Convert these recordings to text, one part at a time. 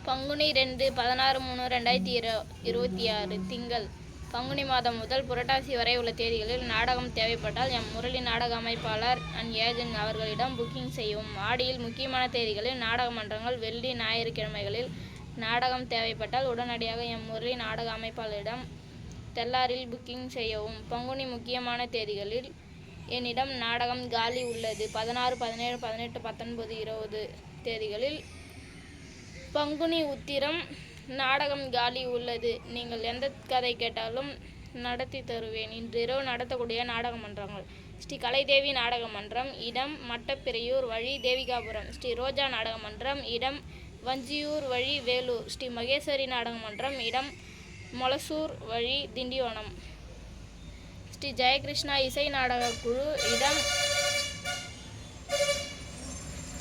பங்குனி 2 16/3/2026 திங்கள். பங்குனி மாதம் முதல் புரட்டாசி வரை உள்ள தேதிகளில் நாடகம் தேவைப்பட்டால் எம் முரளி நாடக அமைப்பாளர் அண்ட் ஏஜென்ட் அவர்களிடம் புக்கிங் செய்யவும். ஆடியில் முக்கியமான தேதிகளில் நாடக மன்றங்கள் வெள்ளி ஞாயிற்றுக்கிழமைகளில் நாடகம் தேவைப்பட்டால் உடனடியாக எம் முரளி நாடக அமைப்பாளரிடம் தெல்லாரில் புக்கிங் செய்யவும். பங்குனி முக்கியமான தேதிகளில் என்னிடம் நாடகம் காலி உள்ளது. 16, 17, 18, 19, 20 தேதிகளில் பங்குனி உத்திரம் நாடகம் காலி உள்ளது. நீங்கள் எந்த கதை கேட்டாலும் நடத்தி தருவேன். இன்றிரவு நடத்தக்கூடிய நாடக மன்றங்கள்: ஸ்ரீ கலைதேவி நாடக மன்றம், இடம் மட்டப்பிரையூர் வழி தேவிகாபுரம். ஸ்ரீ ரோஜா நாடக மன்றம், இடம் வஞ்சியூர் வழி வேலூர். ஸ்ரீ மகேஸ்வரி நாடக மன்றம், இடம் மொலசூர் வழி திண்டிவனம். ஸ்ரீ ஜெயகிருஷ்ணா இசை நாடக குழு, இடம்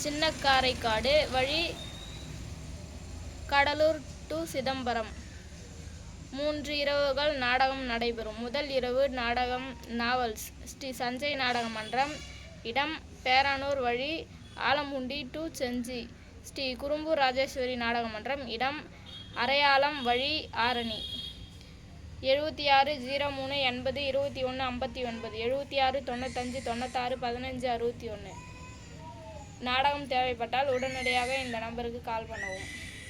சின்னக்காரைக்காடு வழி கடலூர் டு சிதம்பரம். 3 இரவுகள் நாடகம் நடைபெறும். முதல் இரவு நாடகம் நாவல்ஸ். ஸ்ரீ சஞ்சய் நாடக மன்றம், இடம் பேரானூர் வழி ஆலமுண்டி டு செஞ்சி. ஸ்ரீ குறும்பூர் ராஜேஸ்வரி நாடக மன்றம், இடம் அரையாலம் வழி ஆரணி. 760380 2159 7695 96 15 61. நாடகம் தேவைப்பட்டால் உடனடியாக இந்த நம்பருக்கு கால் பண்ணவும்.